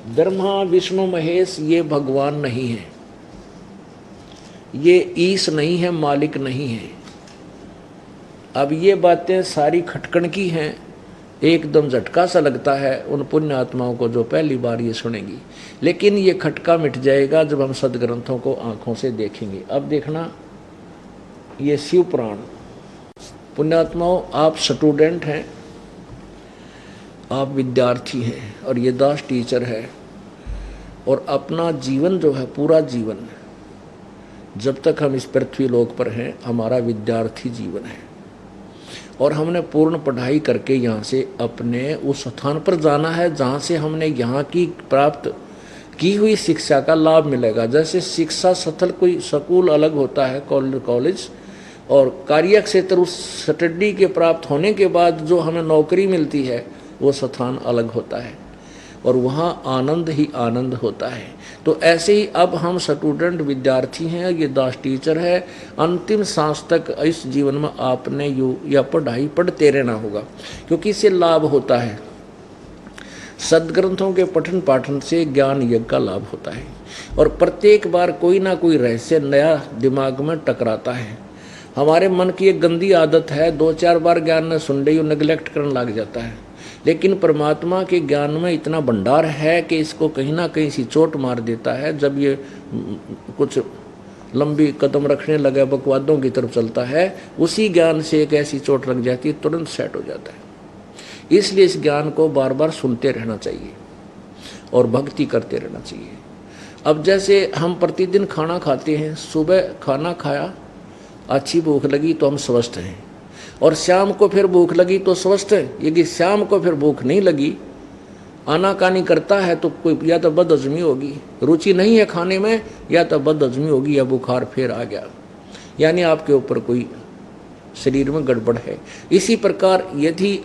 ब्रह्मा विष्णु महेश ये भगवान नहीं है, ये ईश नहीं है, मालिक नहीं है। अब ये बातें सारी खटकन की हैं, एकदम झटका सा लगता है उन पुण्य आत्माओं को जो पहली बार ये सुनेंगी, लेकिन ये खटका मिट जाएगा जब हम सदग्रंथों को आंखों से देखेंगे। अब देखना, ये शिव पुराण, पुण्यात्माओं आप स्टूडेंट हैं, आप विद्यार्थी हैं और ये दास टीचर है, और अपना जीवन जो है, पूरा जीवन जब तक हम इस पृथ्वी लोक पर हैं हमारा विद्यार्थी जीवन है, और हमने पूर्ण पढ़ाई करके यहाँ से अपने उस स्थान पर जाना है जहाँ से हमने यहाँ की प्राप्त की हुई शिक्षा का लाभ मिलेगा। जैसे शिक्षा स्थल कोई स्कूल अलग होता है, कॉलेज, और कार्य क्षेत्र उस स्टडी के प्राप्त होने के बाद जो हमें नौकरी मिलती है वो स्थान अलग होता है, और वहाँ आनंद ही आनंद होता है। तो ऐसे ही अब हम स्टूडेंट विद्यार्थी हैं, ये दास टीचर है, अंतिम सांस तक इस जीवन में आपने या पढ़ाई पढ़ते रहना होगा, क्योंकि इससे लाभ होता है। सदग्रंथों के पठन पाठन से ज्ञान यज्ञ का लाभ होता है, और प्रत्येक बार कोई ना कोई रहस्य नया दिमाग में टकराता है। हमारे मन की एक गंदी आदत है, 2-4 बार ज्ञान न सुन रही नेग्लेक्ट करने लग जाता है, लेकिन परमात्मा के ज्ञान में इतना भंडार है कि इसको कहीं ना कहीं सी चोट मार देता है। जब ये कुछ लंबी कदम रखने लगा, बकवादों की तरफ चलता है, उसी ज्ञान से एक ऐसी चोट लग जाती है, तुरंत सेट हो जाता है। इसलिए इस ज्ञान को बार बार सुनते रहना चाहिए और भक्ति करते रहना चाहिए। अब जैसे हम प्रतिदिन खाना खाते हैं, सुबह खाना खाया, अच्छी भूख लगी तो हम स्वस्थ हैं, और शाम को फिर भूख लगी तो स्वस्थ है। यदि शाम को फिर भूख नहीं लगी, आनाकानी करता है, तो कोई या तो बदहजमी होगी, रुचि नहीं है खाने में, या तो बदहजमी होगी, या बुखार फिर आ गया, यानी आपके ऊपर कोई शरीर में गड़बड़ है। इसी प्रकार यदि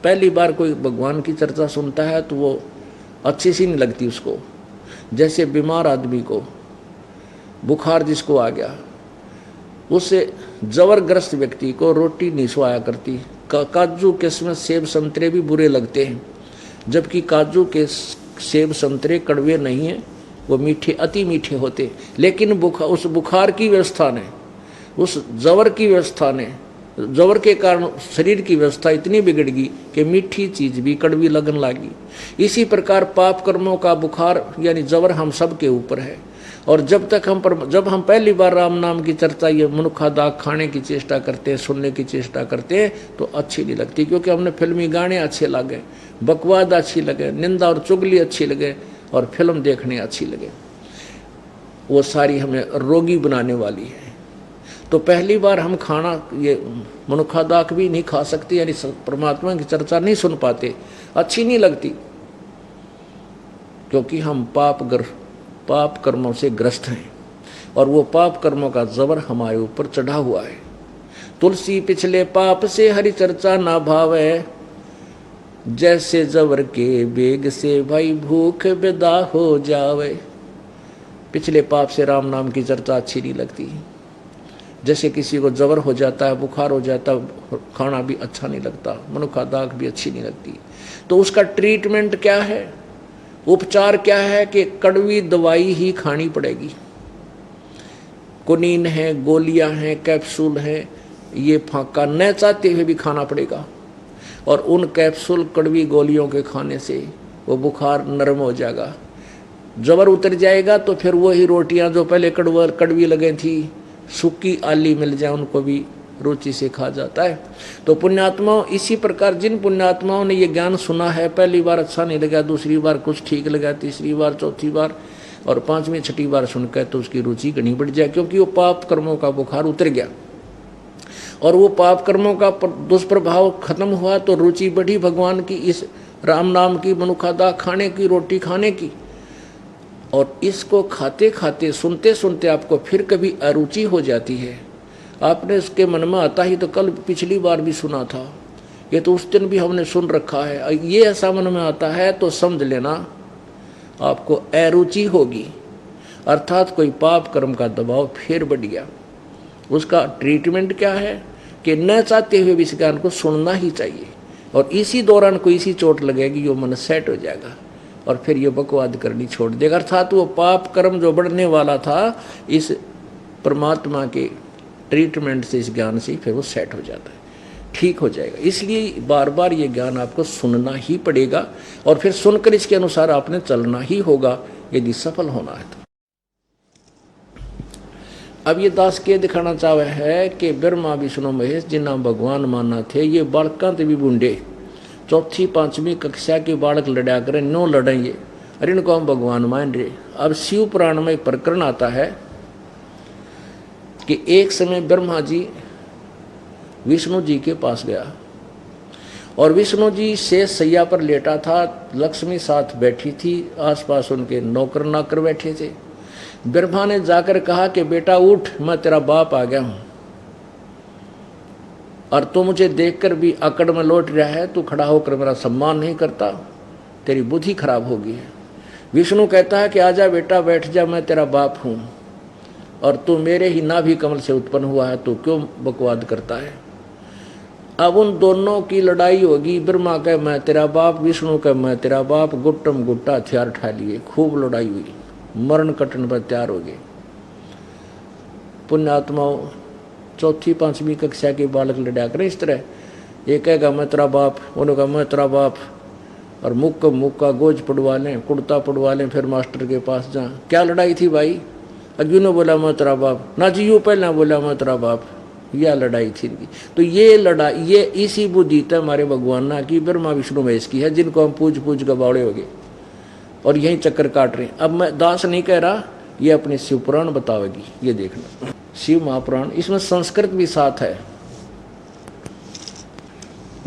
पहली बार कोई भगवान की चर्चा सुनता है तो वो अच्छी सी नहीं लगती उसको। जैसे बीमार आदमी को बुखार जिसको आ गया, उससे जबरग्रस्त व्यक्ति को रोटी नहीं सुहाया करती। काजू किस्मत सेब संतरे भी बुरे लगते हैं, जबकि काजू के सेब संतरे कड़वे नहीं हैं, वो मीठे, अति मीठे होते। लेकिन उस बुखार की व्यवस्था ने, उस जबर की व्यवस्था ने, जबर के कारण शरीर की व्यवस्था इतनी बिगड़ गई कि मीठी चीज भी कड़वी लगन लगी। इसी प्रकार पाप कर्मों का बुखार यानी जबर हम सब के ऊपर है, और जब हम पहली बार राम नाम की चर्चा, ये मनुखा दाग खाने की चेष्टा करते हैं, सुनने की चेष्टा करते हैं, तो अच्छी नहीं लगती, क्योंकि हमने फिल्मी गाने अच्छे लगे, बकवाद अच्छी लगे, निंदा और चुगली अच्छी लगे, और फिल्म देखने अच्छी लगे, वो सारी हमें रोगी बनाने वाली है। तो पहली बार हम खाना, ये मनुखा दाग भी नहीं खा सकते, यानी परमात्मा की चर्चा नहीं सुन पाते, अच्छी नहीं लगती, क्योंकि हम पाप कर्मों से ग्रस्त हैं, और वो पाप कर्मों का जबर हमारे ऊपर चढ़ा हुआ है। तुलसी पिछले पाप से हरि चर्चा ना भावे, जैसे जबर के बेग से भाई भूख बेदा हो जावे। पिछले पाप से राम नाम की चर्चा अच्छी नहीं लगती। जैसे किसी को जबर हो जाता है, बुखार हो जाता है, खाना भी अच्छा नहीं लगता, मनुखा दाग भी अच्छी नहीं लगती। तो उसका ट्रीटमेंट क्या है, उपचार क्या है कि कड़वी दवाई ही खानी पड़ेगी। कुनीन है, गोलियां हैं, कैप्सूल हैं, ये फाका न चाहते हुए भी खाना पड़ेगा, और उन कैप्सूल कड़वी गोलियों के खाने से वो बुखार नरम हो जाएगा, जबर उतर जाएगा। तो फिर वही रोटियां जो पहले कड़वी लगे थी, सूखी आली मिल जाए उनको भी रुचि से खा जाता है। तो पुण्यात्माओं, इसी प्रकार जिन पुण्यात्माओं ने ये ज्ञान सुना है, पहली बार अच्छा नहीं लगा, दूसरी बार कुछ ठीक लगा, तीसरी बार, चौथी बार और पांचवी छठी बार सुनकर, तो उसकी रुचि घनी बढ़ जाए, क्योंकि वो पाप कर्मों का बुखार उतर गया, और वो पाप कर्मों का दुष्प्रभाव खत्म हुआ, तो रुचि बढ़ी भगवान की, इस राम नाम की, मनुखा दाग खाने की, रोटी खाने की। और इसको खाते खाते, सुनते सुनते आपको फिर कभी अरुचि हो जाती है, आपने इसके मन में आता ही तो कल पिछली बार भी सुना था, ये तो उस दिन भी हमने सुन रखा है, ये ऐसा मन में आता है, तो समझ लेना आपको अरुचि होगी, अर्थात कोई पाप कर्म का दबाव फिर बढ़ गया। उसका ट्रीटमेंट क्या है कि न चाहते हुए भी इस ज्ञान को सुनना ही चाहिए, और इसी दौरान कोई सी चोट लगेगी, वो मन सेट हो जाएगा और फिर ये बकवाद करनी छोड़ देगा। अर्थात वो पाप कर्म जो बढ़ने वाला था इस परमात्मा के ट्रीटमेंट से, इस ज्ञान से फिर वो सेट हो जाता है, ठीक हो जाएगा। इसलिए बार बार ये ज्ञान आपको सुनना ही पड़ेगा और फिर सुनकर इसके अनुसार आपने चलना ही होगा यदि सफल होना है तो। अब ये दास के दिखाना चाहे है कि ब्रह्मा विष्णु महेश जिन्ना भगवान माना थे, ये बालका भी बूढ़े 4वीं 5वीं कक्षा के बालक लड़ा करें, नो लड़ेंगे अरे इनको हम भगवान मान रहे। अब शिव पुराण में प्रकरण आता है कि एक समय ब्रह्मा जी विष्णु जी के पास गया और विष्णु जी शेष सैया पर लेटा था, लक्ष्मी साथ बैठी थी, आसपास उनके नौकर नाकर बैठे थे। ब्रह्मा ने जाकर कहा कि बेटा उठ, मैं तेरा बाप आ गया हूं और तू मुझे देखकर भी अकड़ में लौट रहा है, तू खड़ा होकर मेरा सम्मान नहीं करता, तेरी बुद्धि खराब होगी है। विष्णु कहता है कि आजा बेटा बैठ जा, मैं तेरा बाप हूं और तू मेरे ही नाभि कमल से उत्पन्न हुआ है, तू क्यों बकवाद करता है। अब उन दोनों की लड़ाई होगी, ब्रह्मा कहे मैं तेरा बाप, विष्णु कहे मैं तेरा बाप, गुट्टम गुट्टा हथियार उठा लिए, खूब लड़ाई हुई, मरण कटन पर तैयार हो गए। पुण्यात्माओं 4वीं 5वीं कक्षा के बालक लड़ा करें इस तरह, ये कहेगा मैं तेरा बाप, उन्होंने कहा मैं तेरा बाप, और मुक्का गोज पड़वा लें, कुर्ता पड़वा लें, फिर मास्टर के पास जा। क्या लड़ाई थी भाई? अज्जू ने बोला मैं तेरा बाप, ना जी यू पहले बोला मैं तेरा बाप, यह लड़ाई थी इनकी। तो ये लड़ाई, ये इसी बुद्धि है हमारे भगवान की, ब्रह्मा विष्णु महेश की है, जिनको हम पूज पूज गबाड़े हो गए और यही चक्कर काट रहे हैं। अब मैं दास नहीं कह रहा, ये अपने शिव पुराण बतावेगी, ये देखना शिव महापुराण, इसमें संस्कृत भी साथ है।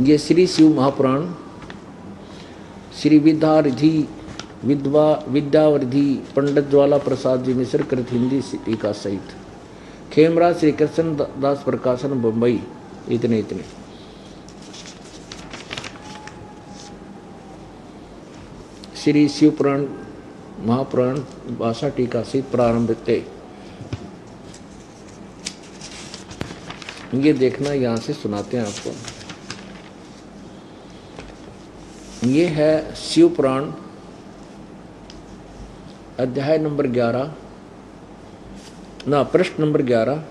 ये श्री शिव महापुराण श्री विद्यावरिधि पंडित ज्वाला प्रसाद जी मिश्र कृत हिंदी टीका सहित, खेमराज श्री कृष्ण दास प्रकाशन बम्बई, इतने श्री शिव पुराण महापुराण भाषा टीका सहित प्रारंभ थे। ये देखना, यहाँ से सुनाते हैं आपको। ये है शिव पुराण अध्याय नंबर 11 ना प्रश्न नंबर 11,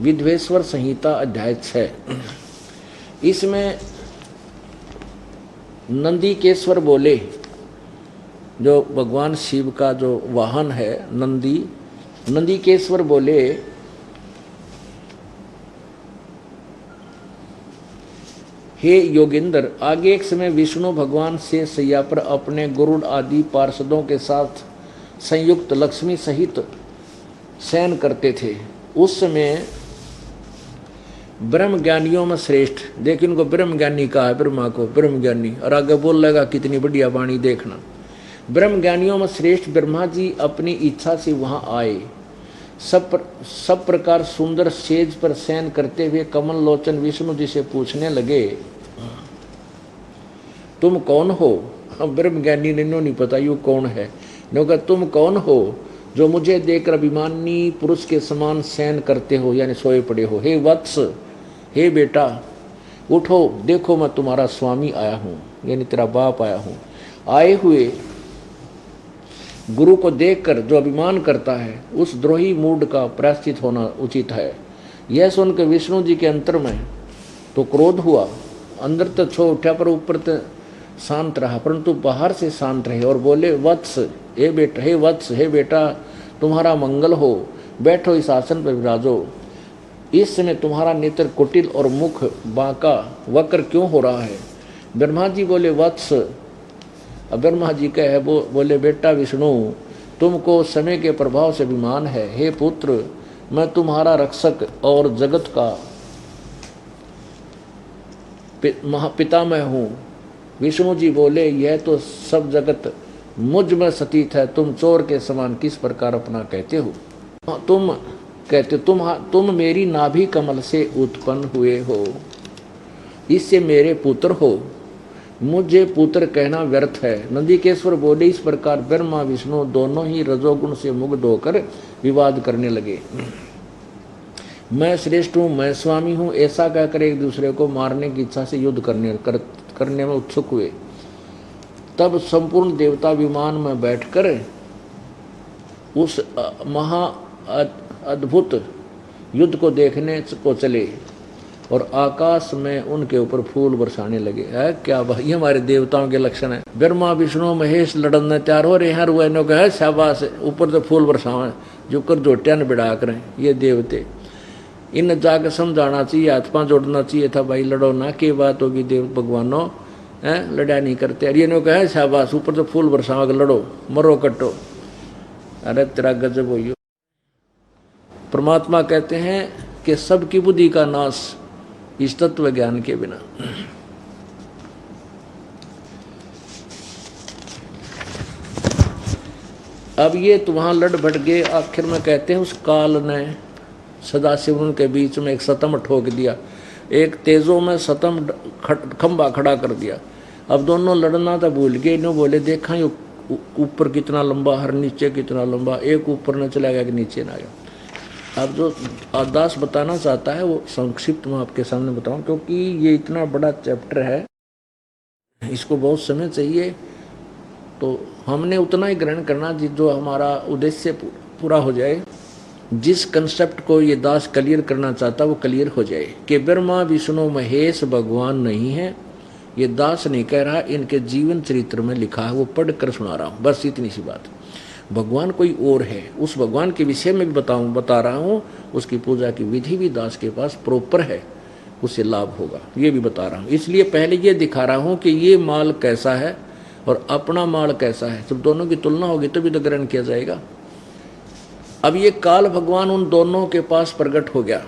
विद्वेश्वर संहिता अध्याय 6। इसमें नंदीकेश्वर बोले, जो भगवान शिव का जो वाहन है नंदीकेश्वर बोले हे योगेंद्र, आगे एक समय विष्णु भगवान से सैया पर अपने गरुड़ आदि पार्षदों के साथ संयुक्त लक्ष्मी सहित शयन करते थे। उस समय ब्रह्म ज्ञानियों में श्रेष्ठ, देखिए उनको ब्रह्म ज्ञानी कहा है, ब्रह्मा को ब्रह्म ज्ञानी, और आगे बोल लेगा कितनी बढ़िया वाणी देखना। ब्रह्म ज्ञानियों में श्रेष्ठ ब्रह्मा जी अपनी इच्छा से वहां आए। सब प्रकार सुंदर सेज पर शयन करते हुए कमल लोचन विष्णु जी से पूछने लगे, तुम कौन हो? ब्रह्म ज्ञानी ने नहीं पता यू कौन है, कहा तुम कौन हो जो मुझे देखकर अभिमानी पुरुष के समान शयन करते हो, यानी सोए पड़े हो। हे वत्स, हे बेटा उठो, देखो मैं तुम्हारा स्वामी आया हूँ, यानी तेरा बाप आया हूँ। आए हुए गुरु को देखकर जो अभिमान करता है उस द्रोही मूड का प्रायश्चित होना उचित है। यह सुनकर विष्णु जी के अंतर में तो क्रोध हुआ, अंदर तो छो उठा पर ऊपर तो शांत रहा, परंतु बाहर से शांत रहे और बोले वत्स, हे बेटा, हे वत्स, हे बेटा तुम्हारा मंगल हो, बैठो इस आसन पर विराजो। इस समय तुम्हारा नेत्र कुटिल और मुख बांका वक्र क्यों हो रहा है? ब्रह्मा जी बोले वत्स, अब ब्रह्मा जी कहे बोले बेटा विष्णु, तुमको समय के प्रभाव से अभिमान है। हे पुत्र, मैं तुम्हारा रक्षक और जगत का महापितामह हूँ। विष्णु जी बोले यह तो सब जगत मुझ में सतीत है, तुम चोर के समान किस प्रकार अपना कहते हो? तुम मेरी नाभि कमल से उत्पन्न हुए हो, इससे मेरे पुत्र हो, मुझे पुत्र कहना व्यर्थ है। नंदीकेश्वर बोले इस प्रकार ब्रह्मा विष्णु दोनों ही रजोगुण से मुग्ध होकर विवाद करने लगे। मैं श्रेष्ठ हूँ, मैं स्वामी हूँ, ऐसा कहकर एक दूसरे को मारने की इच्छा से युद्ध करने में उत्सुक हुए। तब संपूर्ण देवता विमान में बैठकर उस महा अद्भुत युद्ध को देखने को चले और आकाश में उनके ऊपर फूल बरसाने लगे। है क्या भाई, हमारे देवताओं के लक्षण है। ब्रह्मा विष्णु महेश लड़ने तैयार हो रहे हैं, रुएनों का है शाबाश, ऊपर से फूल बरसावे जो कर जोटिया ने बिड़ा करें ये देवते। इन जाकर समझाना चाहिए, हाथ पांव जोड़ना चाहिए था, भाई लड़ो ना, के बात होगी देव भगवानों, है लड़ा नहीं करते। अरे इन्हों का है शाबाश, ऊपर से फूल बरसावा, लड़ो मरो कटो। अरे तेरा गजब हो। परमात्मा कहते हैं कि सबकी बुद्धि का नाश इस तत्व ज्ञान के बिना। अब ये तो वहां लड़ भट गए, आखिर में कहते हैं उस काल ने सदाशिव उनके बीच में एक सतम ठोक दिया, एक तेजों में सतम खंबा खड़ा कर दिया। अब दोनों लड़ना तो भूल गए, इन्हों बोले देखा ये ऊपर कितना लंबा, हर नीचे कितना लंबा, एक ऊपर न चला गया कि नीचे ना गया। अब जो दास बताना चाहता है वो संक्षिप्त में आपके सामने बताऊं, क्योंकि ये इतना बड़ा चैप्टर है, इसको बहुत समय चाहिए, तो हमने उतना ही ग्रहण करना जो हमारा उद्देश्य पूरा हो जाए। जिस कंसेप्ट को ये दास क्लियर करना चाहता वो क्लियर हो जाए कि ब्रह्मा विष्णु महेश भगवान नहीं है। ये दास नहीं कह रहा, इनके जीवन चरित्र में लिखा है, वो पढ़ कर सुना रहा हूँ, बस इतनी सी बात। भगवान कोई और है, उस भगवान के विषय में भी बता रहा हूँ, उसकी पूजा की विधि भी दास के पास प्रॉपर है, उससे लाभ होगा, ये भी बता रहा हूँ। इसलिए पहले ये दिखा रहा हूँ कि ये माल कैसा है और अपना माल कैसा है, जब दोनों की तुलना होगी तभी तो ग्रहण किया जाएगा। अब ये काल भगवान उन दोनों के पास प्रकट हो गया।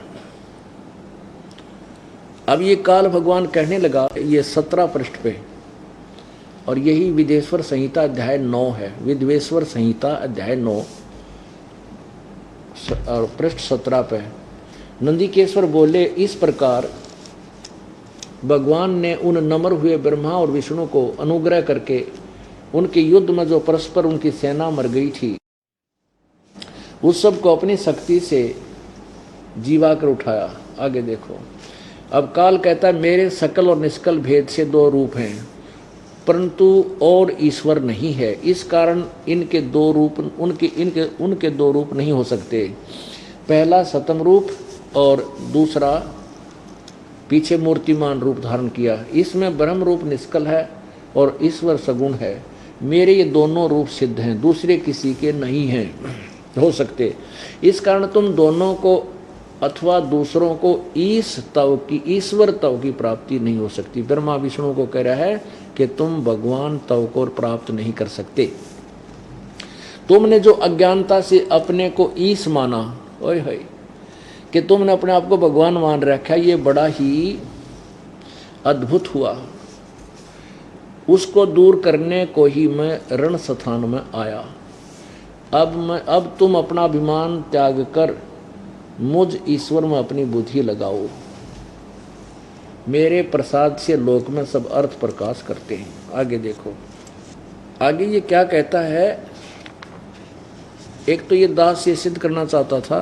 अब ये काल भगवान कहने लगा, ये 17 पृष्ठ पे, और यही विदेश्वर संहिता अध्याय 9 है। विद्वेश्वर संहिता अध्याय 9 और पृष्ठ 17 पे नंदिकेश्वर बोले, इस प्रकार भगवान ने उन नम्र हुए ब्रह्मा और विष्णु को अनुग्रह करके उनके युद्ध में जो परस्पर उनकी सेना मर गई थी उस सब को अपनी शक्ति से जीवा कर उठाया। आगे देखो, अब काल कहता है मेरे सकल और निष्कल भेद से 2 रूप हैं, परंतु और ईश्वर नहीं है, इस कारण इनके 2 रूप उनके 2 रूप नहीं हो सकते। पहला सतम रूप और दूसरा पीछे मूर्तिमान रूप धारण किया। इसमें ब्रह्म रूप निष्कल है और ईश्वर सगुण है। मेरे ये दोनों रूप सिद्ध हैं, दूसरे किसी के नहीं हैं हो सकते। इस कारण तुम दोनों को अथवा दूसरों को ईश्वर तव की प्राप्ति नहीं हो सकती। ब्रह्मा विष्णु को कह रहा है कि तुम भगवान तव को प्राप्त नहीं कर सकते। तुमने जो अज्ञानता से अपने को ईश माना, ओए होए, कि तुमने अपने आप को भगवान मान रखा, ये बड़ा ही अद्भुत हुआ। उसको दूर करने को ही मैं रण स्थान में आया। अब तुम अपना अभिमान त्याग कर मुझ ईश्वर में अपनी बुद्धि लगाओ। मेरे प्रसाद से लोक में सब अर्थ प्रकाश करते हैं। आगे देखो, आगे ये क्या कहता है। एक तो ये दास ये सिद्ध करना चाहता था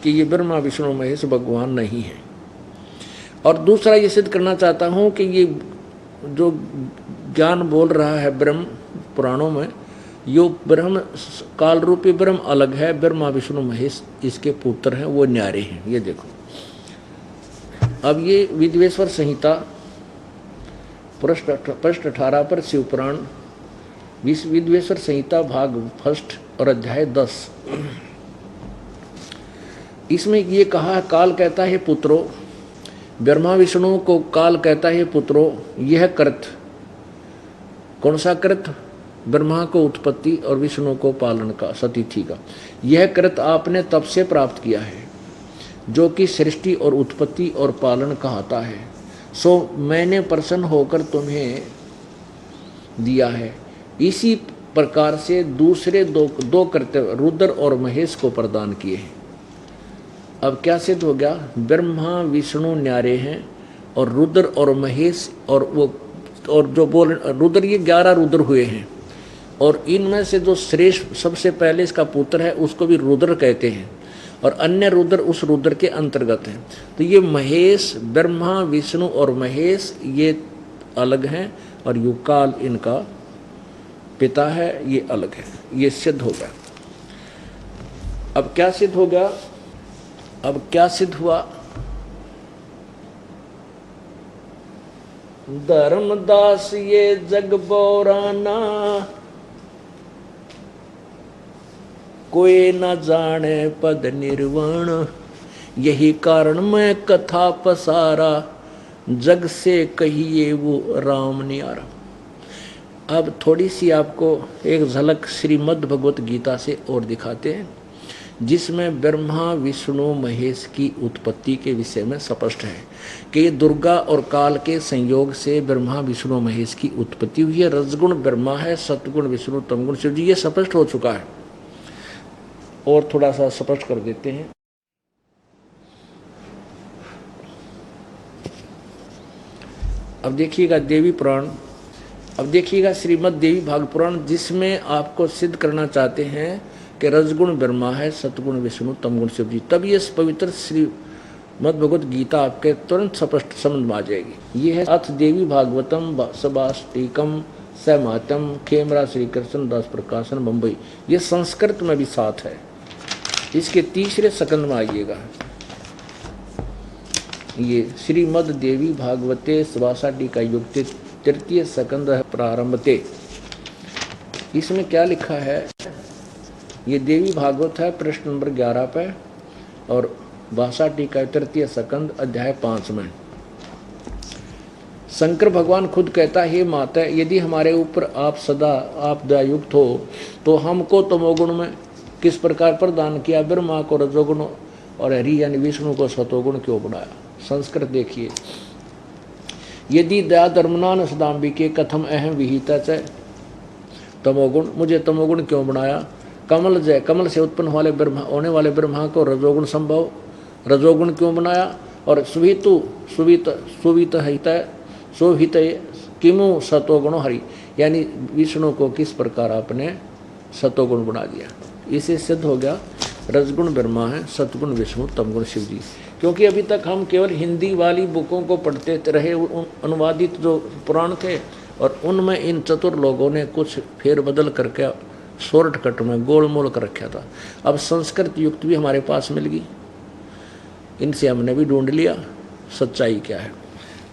कि ये ब्रह्मा विष्णु महेश भगवान नहीं है, और दूसरा ये सिद्ध करना चाहता हूँ कि ये जो ज्ञान बोल रहा है ब्रह्म पुराणों में, यो ब्रह्म काल रूपी ब्रह्म अलग है, ब्रह्मा विष्णु महेश इसके पुत्र हैं, वो न्यारे हैं। ये देखो, अब ये विद्वेश्वर संहिता पृष्ठ 18 पर शिवपुराण विद्वेश्वर संहिता भाग 1 और अध्याय 10, इसमें ये कहा, काल कहता है पुत्रो, ब्रह्मा विष्णु को काल कहता है पुत्रो, यह कृत, कौन सा कृत? ब्रह्मा को उत्पत्ति और विष्णु को पालन का, सतिथि का, यह कृत आपने तब से प्राप्त किया है जो कि सृष्टि और उत्पत्ति और पालन कहता है। सो मैंने प्रसन्न होकर तुम्हें दिया है। इसी प्रकार से दूसरे दो कर्तव्य रुद्र और महेश को प्रदान किए हैं। अब क्या सिद्ध हो गया? ब्रह्मा विष्णु न्यारे हैं और रुद्र और महेश, और जो बोल रुद्र, ये 11 रुद्र हुए हैं, और इनमें से जो श्रेष्ठ सबसे पहले इसका पुत्र है उसको भी रुद्र कहते हैं, और अन्य रुद्र उस रुद्र के अंतर्गत हैं। तो ये महेश, ब्रह्मा विष्णु और महेश ये अलग हैं, और युकाल इनका पिता है, ये अलग है, ये सिद्ध हो गया। अब क्या सिद्ध हो गया? अब क्या सिद्ध हुआ? धर्मदास ये जग बोराना, कोई न जाने पद निर्वाण, यही कारण मैं कथा पसारा, जग से कहिए वो राम न्यारा। अब थोड़ी सी आपको एक झलक श्रीमद् भगवत गीता से और दिखाते हैं, जिसमें ब्रह्मा विष्णु महेश की उत्पत्ति के विषय में स्पष्ट है कि दुर्गा और काल के संयोग से ब्रह्मा विष्णु महेश की उत्पत्ति हुई है। रजगुण ब्रह्मा है, सतगुण विष्णु, तमगुण शिव जी, ये स्पष्ट हो चुका है। और थोड़ा सा स्पष्ट कर देते हैं। अब देखिएगा देवी पुराण, अब देखिएगा श्रीमद् देवी भागवत पुराण, जिसमें आपको सिद्ध करना चाहते हैं कि रजगुण ब्रह्मा है, सतगुण विष्णु, तमगुण शिव जी, तब ये पवित्र श्रीमद् भगवत गीता आपके तुरंत स्पष्ट समझ में आ जाएगी। ये है अथ देवी भागवतम सबाष्टिकम सहमातम खेमरा श्री कृष्ण दास प्रकाशन मुंबई। ये संस्कृत में भी साथ है। इसके तीसरे सकंद में आइएगा, ये श्रीमद् देवी भागवते सबाष्टि का युक्ति तृतीय सकंद प्रारंभते। इसमें क्या लिखा है? ये देवी भागवत है पृष्ठ नंबर 11 पे, और भाषा टीका तृतीय सकंद अध्याय 5 में। शंकर भगवान खुद कहता है, हे माता, यदि हमारे ऊपर आप सदा आप दयायुक्त हो तो हमको तमोगुण में किस प्रकार प्रदान किया, ब्रह्मा को रजोगुण और हरि यानी विष्णु को सतोगुण क्यों बनाया? संस्कृत देखिए, यदि दया धर्मनान सदाम्बिके कथम अहम विहिता च तमोगुण, मुझे तमोगुण क्यों बनाया? कमल जय, कमल से उत्पन्न वाले ब्रह्मा होने वाले ब्रह्मा को रजोगुण संभव रजोगुण क्यों बनाया? और सुवितु सुवित सुवित हित सुहित किमु सतोगुणो हरि, यानी विष्णु को किस प्रकार आपने सतोगुण बना दिया? इसे सिद्ध हो गया रजगुण ब्रह्मा है, सतगुण विष्णु, तमगुण शिव जी। क्योंकि अभी तक हम केवल हिंदी वाली बुकों को पढ़ते रहे, अनुवादित जो पुराण थे, और उनमें इन चतुर लोगों ने कुछ फेरबदल करके शॉर्टकट में गोलमोल कर रखा था। अब संस्कृत युक्त भी हमारे पास मिल गई, इनसे हमने भी ढूंढ लिया सच्चाई क्या है।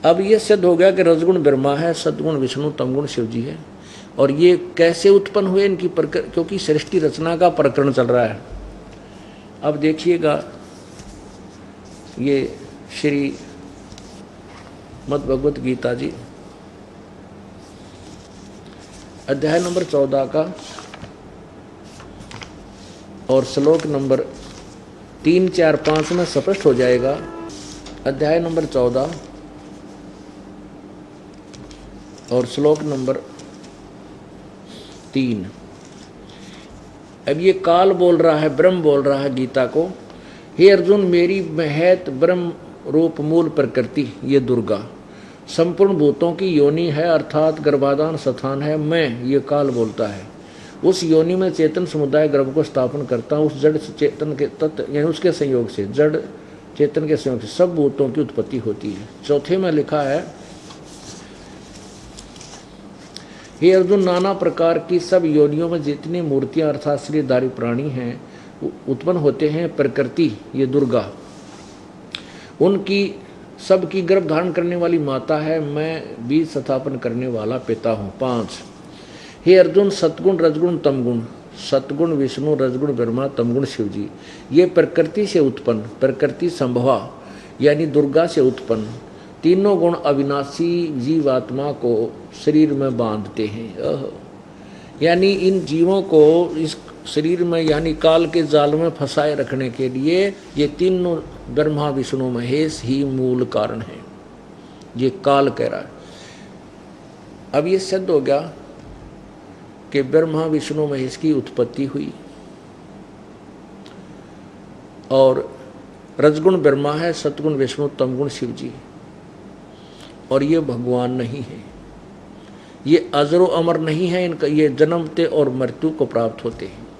अब ये सिद्ध हो गया कि रजगुण ब्रह्मा है, सतगुण विष्णु, तमगुण शिव जी है। और ये कैसे उत्पन्न हुए इनकी क्योंकि सृष्टि रचना का प्रकरण चल रहा है। अब देखिएगा, ये श्री मद् भगवत गीता जी अध्याय नंबर 14 का और श्लोक नंबर 3, 4, 5 में स्पष्ट हो जाएगा। अध्याय नंबर 14 और श्लोक नंबर 3। अब ये काल बोल रहा है, ब्रह्म बोल रहा है गीता को, हे अर्जुन, मेरी महत ब्रह्म रूप मूल प्रकृति ये दुर्गा संपूर्ण भूतों की योनि है, अर्थात गर्भाधान स्थान है। मैं, ये काल बोलता है, उस योनि में चेतन समुदाय गर्भ को स्थापन करता हूँ। उस जड़ चेतन के तत्व यानी उसके संयोग से, जड़ चेतन के संयोग से सब भूतों की उत्पत्ति होती है। चौथे में लिखा है, हे अर्जुन, नाना प्रकार की सब योनियों में जितनी मूर्तियां अर्थात शरीरधारी प्राणी हैं उत्पन्न होते हैं, प्रकृति ये दुर्गा उनकी सबकी गर्भ धारण करने वाली माता है। मैं बीज स्थापन करने वाला पिता हूँ। 5, हे अर्जुन, सतगुण रजगुण तमगुण, सतगुण विष्णु, रजगुण ब्रह्मा, तमगुण शिव जी, ये प्रकृति से उत्पन्न, प्रकृति संभवा यानी दुर्गा से उत्पन्न तीनों गुण अविनाशी जीवात्मा को शरीर में बांधते हैं। यानी इन जीवों को इस शरीर में यानी काल के जाल में फंसाए रखने के लिए ये तीनों ब्रह्मा विष्णु महेश ही मूल कारण है, ये काल कह रहा है। अब ये सिद्ध हो गया कि ब्रह्मा विष्णु महेश की उत्पत्ति हुई और रजगुण ब्रह्मा है, सतगुण विष्णु, तमगुण शिव जी, और ये भगवान नहीं है, ये अजरो अमर नहीं है, इनका ये जन्मते और मृत्यु को प्राप्त होते हैं।